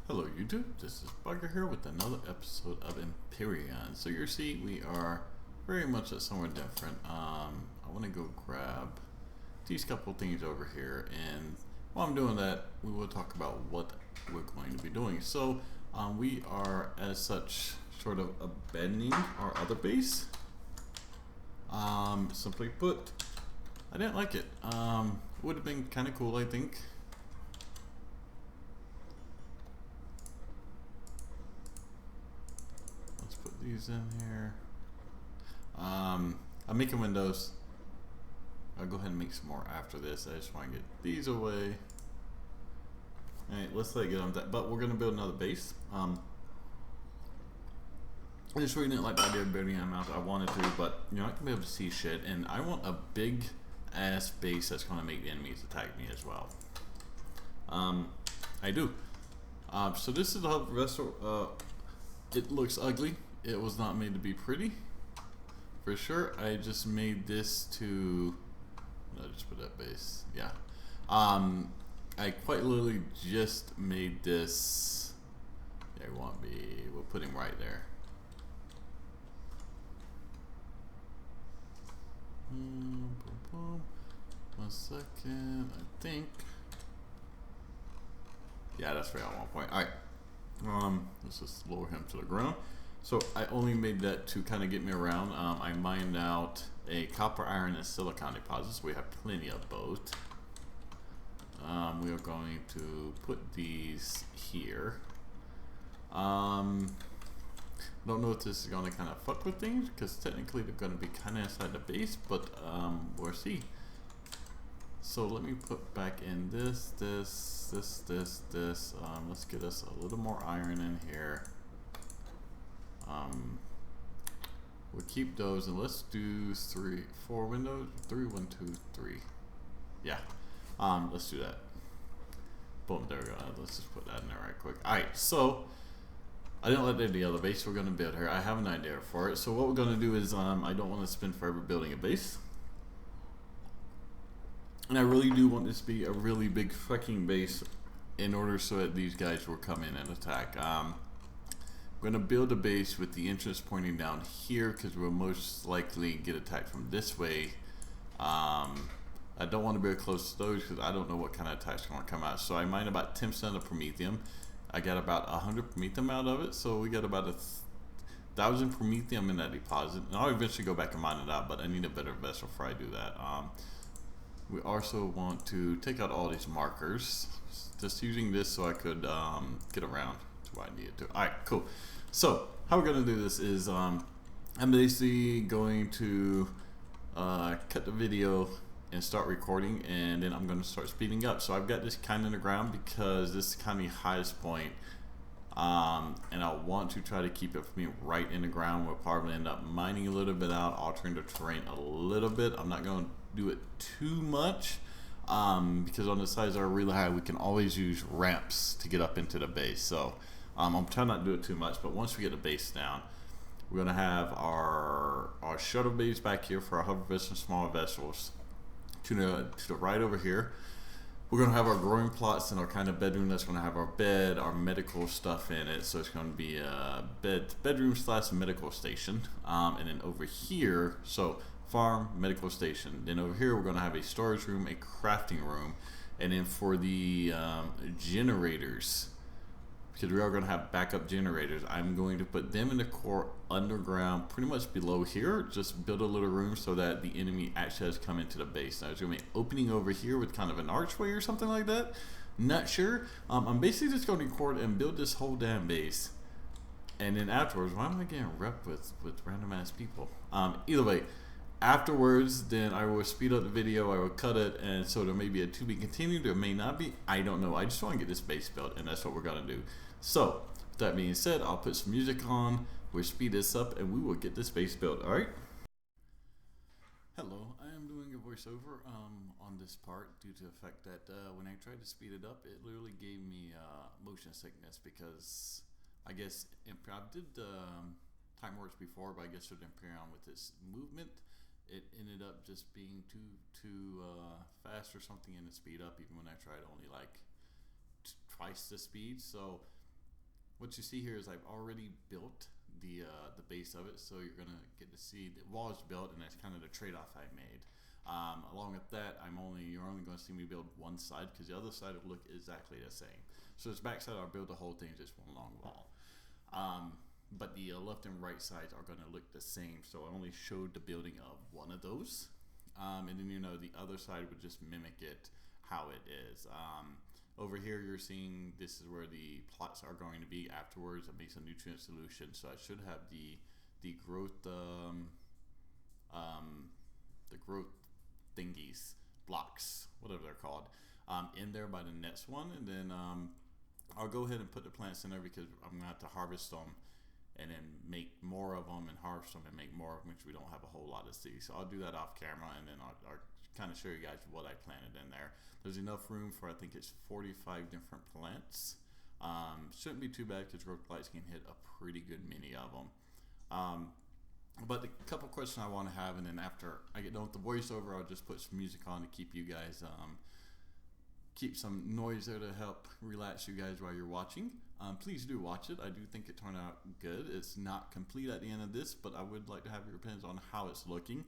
Hello YouTube, this is Bugger here with another episode of Empyrion. So you see we are very much at somewhere different. I want to go grab these couple things over here, and while I'm doing that we will talk about what we're going to be doing. So we are as such sort of abandoning our other base. Simply put, I didn't like it. Would have been kind of cool, I think. These in here. I'm making windows. I'll go ahead and make some more after this. I just want to get these away. Alright, let's get on that. But we're going to build another base. I just really didn't like the idea of building the amount I wanted to, but you're not going to be able to see shit. And I want a big ass base that's going to make the enemies attack me as well. I do. So this is the hub vessel. It looks ugly. It was not made to be pretty, for sure. I just made this to, no, just put that base, yeah. I quite literally just made this, there won't be, we'll put him right there. Boom, boom. 1 second, I think. Yeah, that's right on 1 point. Alright, let's just lower him to the ground. So I only made that to kind of get me around. I mined out a copper, iron, and silicon deposits. We have plenty of both. We are going to put these here. Don't know if this is going to kind of fuck with things, because technically they're going to be kind of inside the base, but we'll see. So let me put back in this. Let's get us a little more iron in here. We'll keep those, and let's do 4 windows. 3, 1, 2, 3. Yeah. Let's do that. Boom, there we go. Let's just put that in there right quick. Alright, so I didn't let the other base we're gonna build here. I have an idea for it. So what we're gonna do is I don't want to spend forever building a base. And I really do want this to be a really big fucking base in order so that these guys will come in and attack. I'm going to build a base with the entrance pointing down here because we'll most likely get attacked from this way. I don't want to be close to those because I don't know what kind of attacks are going to come out. So I mined about 10% of promethium. I got about 100 promethium out of it, so we got about 1,000 promethium in that deposit. And I'll eventually go back and mine it out, but I need a better vessel before I do that. We also want to take out all these markers. Just using this so I could get around to what I needed to. Alright, cool. So, how we're going to do this is I'm basically going to cut the video and start recording, and then I'm going to start speeding up. So I've got this kind of in the ground because this is kind of the highest point. And I want to try to keep it from being right in the ground. We'll probably end up mining a little bit out, altering the terrain a little bit. I'm not going to do it too much because on the sides that are really high, we can always use ramps to get up into the base. So I'm trying not to do it too much, but once we get the base down, we're going to have our shuttle bays back here for our hover vessels and small vessels. To the right over here, we're going to have our growing plots and our kind of bedroom that's going to have our bed, our medical stuff in it. So it's going to be a bedroom / medical station. And then over here, so farm, medical station. Then over here, we're going to have a storage room, a crafting room. And then for the generators, because we are going to have backup generators, I'm going to put them in the core underground, pretty much below here. Just build a little room so that the enemy actually has come into the base. Now, there's going to be an opening over here with kind of an archway or something like that. Not sure. I'm basically just going to record and build this whole damn base. And then afterwards, why am I getting rep with random ass people? Either way, afterwards, then I will speed up the video, I will cut it, and so there may be a to be continued, there may not be, I don't know. I just want to get this base built, and that's what we're going to do. So, with that being said, I'll put some music on, we'll speed this up, and we will get this base built, alright? Hello, I am doing a voiceover on this part due to the fact that when I tried to speed it up, it literally gave me motion sickness because I guess I did Time Works before, but I guess with Empyrion with this movement, it ended up just being too fast or something in the speed up, even when I tried only like twice the speed. So what you see here is I've already built the base of it, so you're gonna get to see the wall is built, and that's kind of the trade-off I made. Along with that, you're only going to see me build one side because the other side will look exactly the same. So this back side, I'll build the whole thing just one long wall. But the left and right sides are going to look the same. So I only showed the building of one of those, and then the other side would just mimic it how it is. Over here, you're seeing this is where the plots are going to be afterwards. It makes a nutrient solution, so I should have the growth thingies, blocks, whatever they're called, in there by the next one, and then I'll go ahead and put the plants in there because I'm gonna have to harvest them and then make more of them and harvest them and make more of them, which we don't have a whole lot of seeds. So I'll do that off camera, and then I'll kind of show you guys what I planted in there. There's enough room for, I think it's 45 different plants. Shouldn't be too bad because growth lights can hit a pretty good many of them. But the couple questions I want to have, and then after I get done with the voiceover, I'll just put some music on to keep you guys, keep some noise there to help relax you guys while you're watching. Please do watch it. I do think it turned out good. It's not complete at the end of this, but I would like to have your opinions on how it's looking.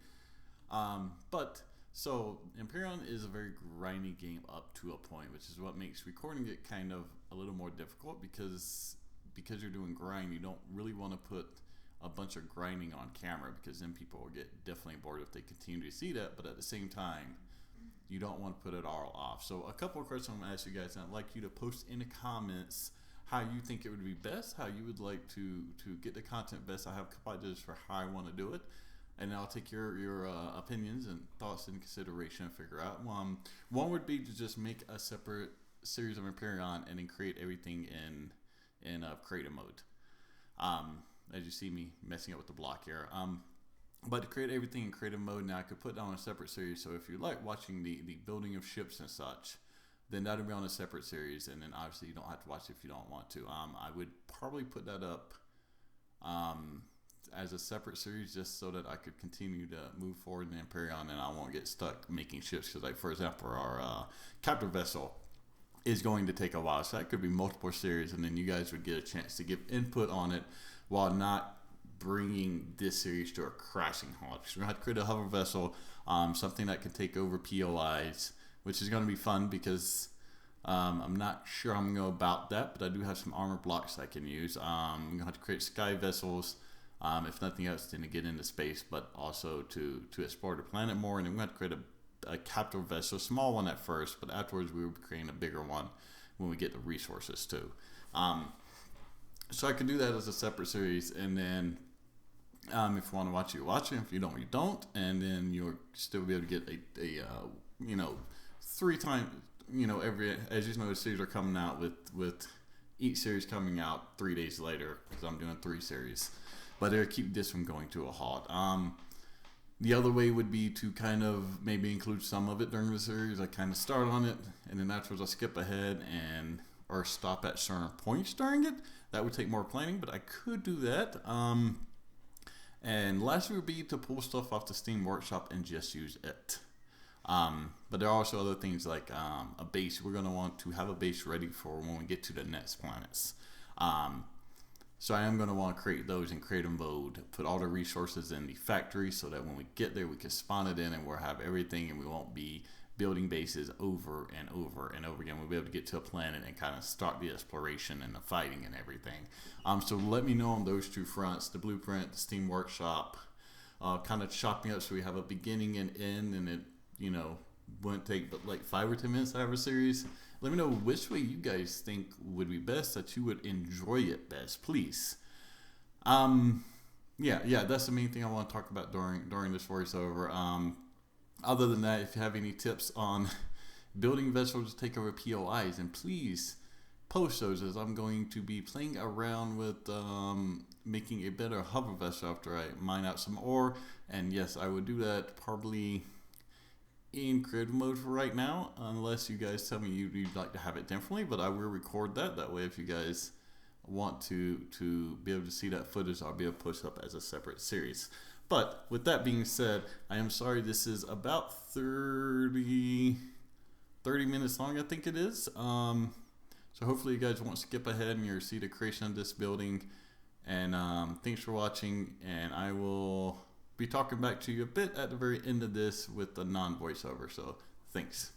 So Empyrion is a very grindy game up to a point, which is what makes recording it kind of a little more difficult because you're doing grind, you don't really want to put a bunch of grinding on camera because then people will get definitely bored if they continue to see that. But at the same time, you don't want to put it all off. So a couple of questions I'm going to ask you guys, and I'd like you to post in the comments how you think it would be best, how you would like to get the content best. I have a couple ideas for how I want to do it, and I'll take your opinions and thoughts into consideration and figure out. One would be to just make a separate series of Empyrion and then create everything in creative mode. As you see me messing up with the block here. But to create everything in creative mode, now I could put down a separate series. So if you like watching the building of ships and such, then that would be on a separate series. And then obviously you don't have to watch it if you don't want to. I would probably put that up as a separate series just so that I could continue to move forward in Empyrion and I won't get stuck making ships. Because like, for example, our captive vessel is going to take a while. So that could be multiple series, and then you guys would get a chance to give input on it while not bringing this series to a crashing halt. Because we're going to have to create a hover vessel, something that can take over POIs, which is going to be fun because I'm not sure I'm going to go about that, but I do have some armor blocks I can use. I'm going to have to create sky vessels, if nothing else, to get into space, but also to explore the planet more. And then we're going to have to create a captive vessel, a small one at first, but afterwards we will be creating a bigger one when we get the resources too. So I could do that as a separate series, and then if you want to watch it, you watch it. If you don't, you don't, and then you'll still be able to get a 3 times, every, as you know, the series are coming out with each series coming out 3 days later because I'm doing 3 series, but they'll keep this from going to a halt. The other way would be to kind of maybe include some of it during the series. I kind of start on it, and then afterwards I skip ahead or stop at certain points during it. That would take more planning, but I could do that. And lastly would be to pull stuff off the Steam Workshop and just use it. But there are also other things like a base. We're going to want to have a base ready for when we get to the next planets. So I am going to want to create those in creative mode, put all the resources in the factory so that when we get there, we can spawn it in and we'll have everything, and we won't be building bases over and over and over again. We'll be able to get to a planet and kind of start the exploration and the fighting and everything. So let me know on those 2 fronts, the blueprint, the Steam Workshop, kind of chopping up so we have a beginning and end, and it, wouldn't take but like 5 or 10 minutes to have a series. Let me know which way you guys think would be best, that you would enjoy it best, please. Yeah, that's the main thing I want to talk about during this voiceover. Other than that, if you have any tips on building vessels to take over POIs, and please post those, as I'm going to be playing around with making a better hover vessel after I mine out some ore. And yes, I would do that probably in creative mode for right now, unless you guys tell me you'd like to have it differently, but I will record that way. If you guys want to be able to see that footage, I'll be able to post up as a separate series. But with that being said, I am sorry this is about 30 minutes long, I think it is. So So hopefully you guys won't skip ahead and you see the creation of this building. And thanks for watching, and I will be talking back to you a bit at the very end of this with the non-voiceover. So thanks.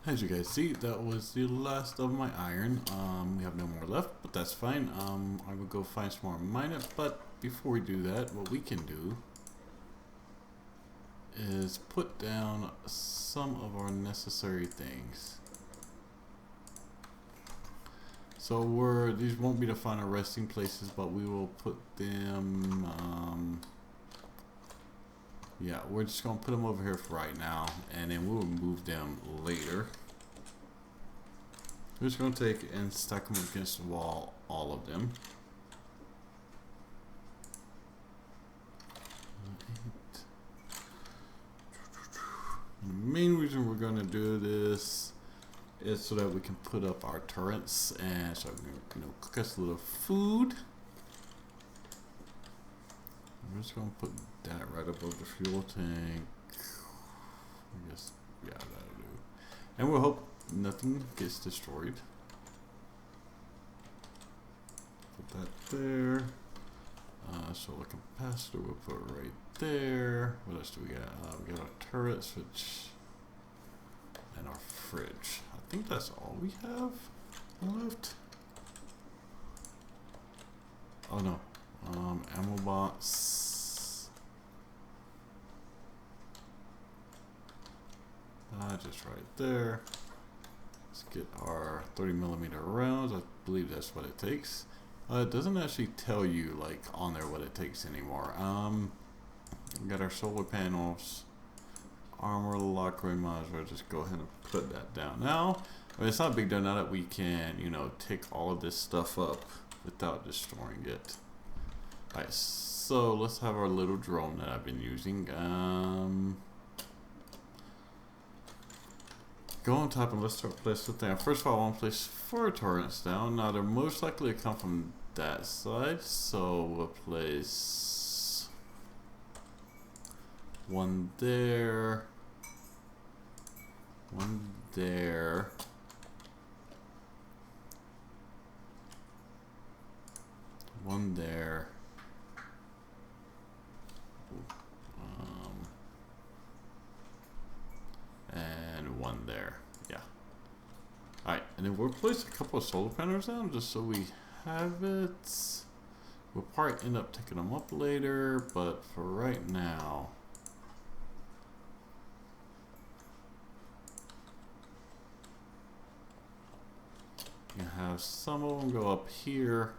As you guys see, that was the last of my iron. We have no more left, but that's fine. I will go find some more and mine it, but before we do that, what we can do is put down some of our necessary things. So these won't be the final resting places, but we will put them, yeah, we're just gonna put them over here for right now, and then we'll move them later. We're just gonna take and stack them against the wall, all of them. The main reason we're gonna do this is so that we can put up our turrets and so we can, cook us a little food. I'm just gonna put that right above the fuel tank. I guess, yeah, that'll do. And we'll hope nothing gets destroyed. Put that there. Solar capacitor we'll put right there. What else do we got? We got our turret switch and our fridge. I think that's all we have left. Oh no. Ammo box. Just right there. Let's get our 30mm rounds. I believe that's what it takes. It doesn't actually tell you like on there what it takes anymore. We got our solar panels, armor lock ring module. Just go ahead and put that down now. I mean, it's not a big deal now that we can, take all of this stuff up without destroying it. Alright, so let's have our little drone that I've been using. Go on top and let's start placing the thing. First of all, I want to place 4 turrets down. Now they're most likely to come from that side, so we'll place 1 there, 1 there, 1 there, and 1 there. Yeah. Alright, and then we'll place a couple of solar panels down just so we have it. We'll probably end up taking them up later, but for right now, you have some of them go up here.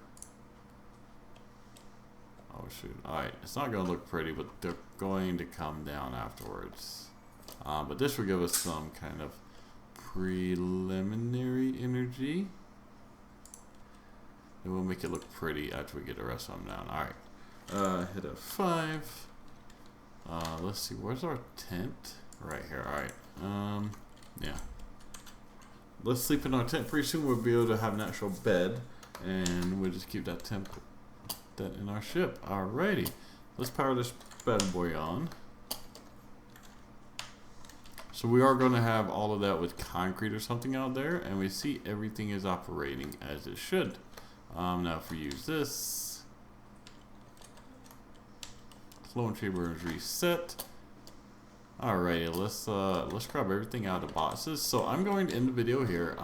Oh shoot. Alright, it's not going to look pretty, but they're going to come down afterwards. But this will give us some kind of preliminary energy. It will make it look pretty after we get the rest of them down. Alright. Hit F5. Let's see, where's our tent? Right here. Alright. Yeah. Let's sleep in our tent. Pretty soon we'll be able to have an actual bed. And we'll just keep that tent in our ship. Alrighty. Let's power this bad boy on. So we are going to have all of that with concrete or something out there. And we see everything is operating as it should. Now if we use this, clone chamber is reset. Alrighty, let's grab everything out of the boxes. So I'm going to end the video here.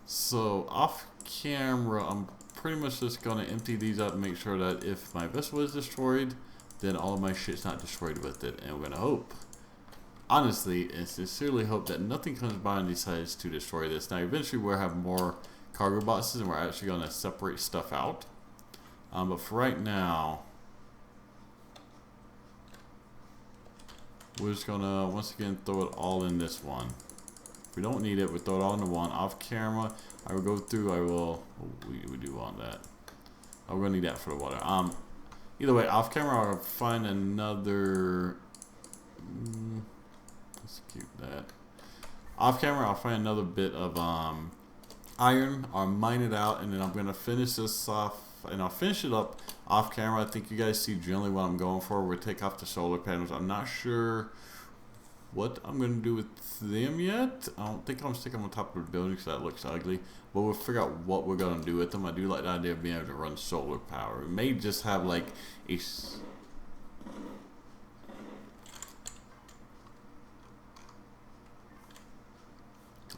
So off camera, I'm pretty much just going to empty these out and make sure that if my vessel is destroyed, then all of my shit's not destroyed with it. And we're going to hope, honestly and sincerely hope, that nothing comes by and decides to destroy this. Now eventually we'll have more cargo boxes and we're actually going to separate stuff out. But for right now, we're just going to once again throw it all in this one. If we don't need it, we throw it all into one. Off camera, I will go through, we do want that. I'm going to need that for the water. Either way, off camera I'll find another, let's keep that. Off camera I'll find another bit of iron, I'll mine it out, and then I'm going to finish this off, and I'll finish it up off camera. I think you guys see generally what I'm going for. We'll take off the solar panels. I'm not sure what I'm going to do with them yet. I don't think I'm sticking them on top of the building because that looks ugly, but we'll figure out what we're going to do with them. I do like the idea of being able to run solar power. We may just have like a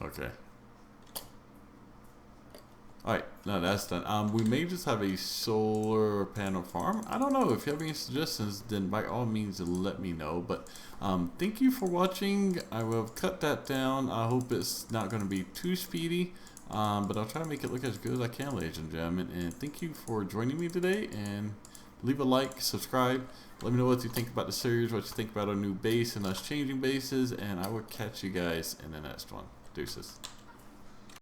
Okay. Alright, now that's done. We may just have a solar panel farm. I don't know. If you have any suggestions, then by all means let me know. But thank you for watching. I will cut that down. I hope it's not going to be too speedy. But I'll try to make it look as good as I can, ladies and gentlemen. And thank you for joining me today. And leave a like, subscribe. Let me know what you think about the series, what you think about our new base and us changing bases. And I will catch you guys in the next one. Deuces.